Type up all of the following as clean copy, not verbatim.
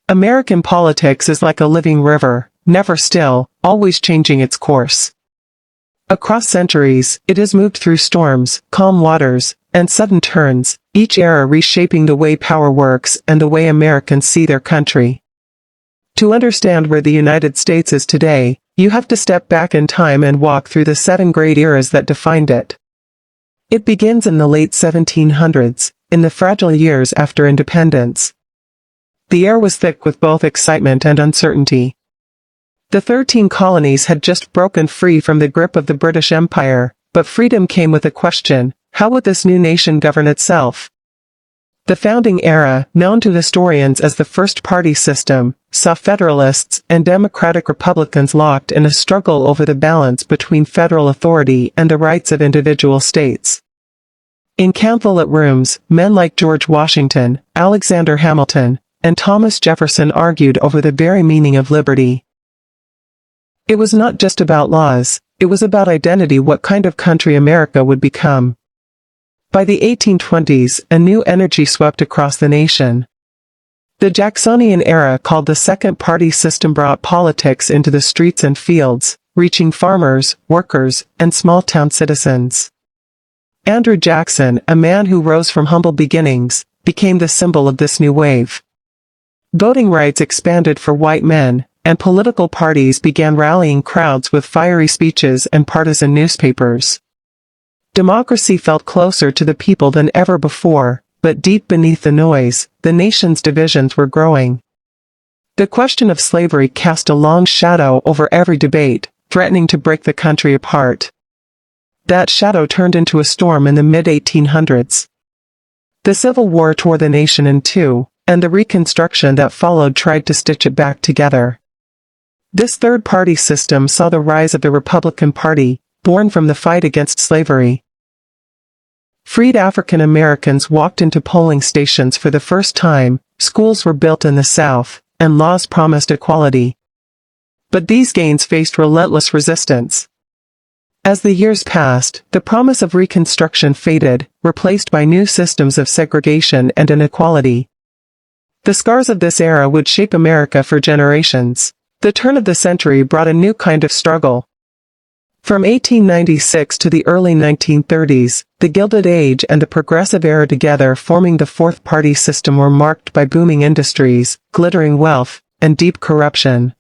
American politics is like a living river, never still, always changing its course. Across centuries, it has moved through storms, calm waters, and sudden turns, each era reshaping the way power works and the way Americans see their country. To understand where the United States is today, you have to step back in time and walk through the 7 great eras that defined it. It begins in the late 1700s, in the fragile years after independence. The air was thick with both excitement and uncertainty. The 13 colonies had just broken free from the grip of the British Empire, but freedom came with a question: how would this new nation govern itself? The founding era, known to historians as the first party system, saw Federalists and Democratic Republicans locked in a struggle over the balance between federal authority and the rights of individual states. In candlelit rooms, men like George Washington, Alexander Hamilton, and Thomas Jefferson argued over the very meaning of liberty. It was not just about laws, it was about identity, what kind of country America would become. By the 1820s, a new energy swept across the nation. The Jacksonian era, called the Second Party System, brought politics into the streets and fields, reaching farmers, workers, and small-town citizens. Andrew Jackson, a man who rose from humble beginnings, became the symbol of this new wave. Voting rights expanded for white men, and political parties began rallying crowds with fiery speeches and partisan newspapers. Democracy felt closer to the people than ever before, but deep beneath the noise, the nation's divisions were growing. The question of slavery cast a long shadow over every debate, threatening to break the country apart. That shadow turned into a storm in the mid-1800s. The Civil War tore the nation in two, and the Reconstruction that followed tried to stitch it back together. This third-party system saw the rise of the Republican Party, born from the fight against slavery. Freed African Americans walked into polling stations for the first time, schools were built in the South, and laws promised equality. But these gains faced relentless resistance. As the years passed, the promise of Reconstruction faded, replaced by new systems of segregation and inequality. The scars of this era would shape America for generations. The turn of the century brought a new kind of struggle. From 1896 to the early 1930s, the Gilded Age and the Progressive Era together forming the Fourth Party System were marked by booming industries, glittering wealth, and deep corruption.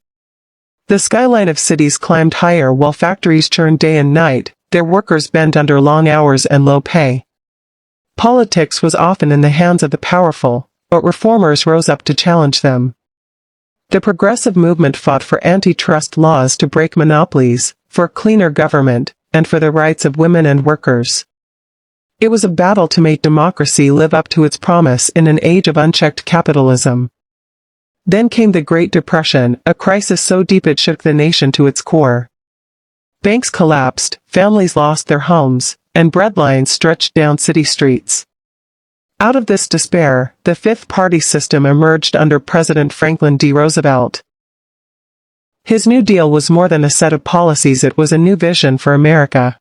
The skyline of cities climbed higher while factories churned day and night, their workers bent under long hours and low pay. Politics was often in the hands of the powerful, but reformers rose up to challenge them. The progressive movement fought for antitrust laws to break monopolies, for a cleaner government, and for the rights of women and workers. It was a battle to make democracy live up to its promise in an age of unchecked capitalism. Then came the Great Depression, a crisis so deep it shook the nation to its core. Banks collapsed, families lost their homes, and breadlines stretched down city streets. Out of this despair, the Fifth Party System emerged under President Franklin D. Roosevelt. His New Deal was more than a set of policies, it was a new vision for America.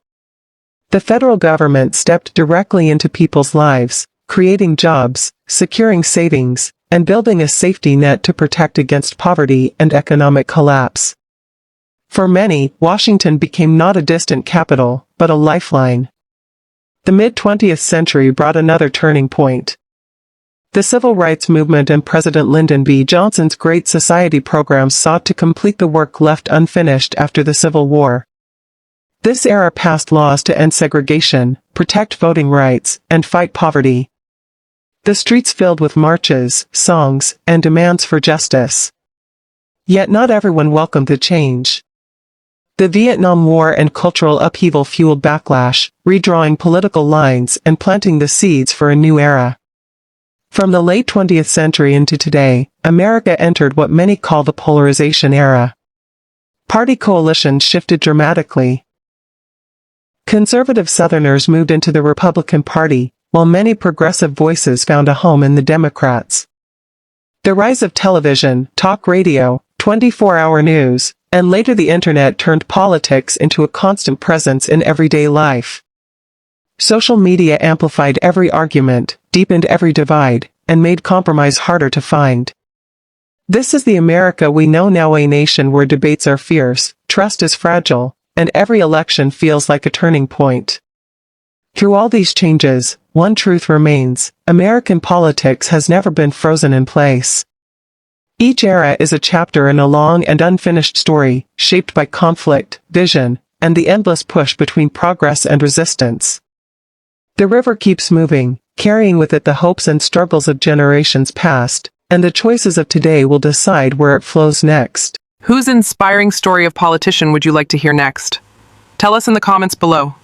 The federal government stepped directly into people's lives, creating jobs, securing savings, and building a safety net to protect against poverty and economic collapse. For many, Washington became not a distant capital, but a lifeline. The mid-20th century brought another turning point. The Civil Rights Movement and President Lyndon B. Johnson's Great Society programs sought to complete the work left unfinished after the Civil War. This era passed laws to end segregation, protect voting rights, and fight poverty. The streets filled with marches, songs, and demands for justice. Yet not everyone welcomed the change. The Vietnam War and cultural upheaval fueled backlash, redrawing political lines and planting the seeds for a new era. From the late 20th century into today, America entered what many call the polarization era. Party coalitions shifted dramatically. Conservative Southerners moved into the Republican Party, while many progressive voices found a home in the Democrats. The rise of television, talk radio, 24-hour news, and later the internet turned politics into a constant presence in everyday life. Social media amplified every argument, deepened every divide, and made compromise harder to find. This is the America we know now, a nation where debates are fierce, trust is fragile, and every election feels like a turning point. Through all these changes, one truth remains: American politics has never been frozen in place. Each era is a chapter in a long and unfinished story, shaped by conflict, vision, and the endless push between progress and resistance. The river keeps moving, carrying with it the hopes and struggles of generations past, and the choices of today will decide where it flows next. Whose inspiring story of politician would you like to hear next? Tell us in the comments below.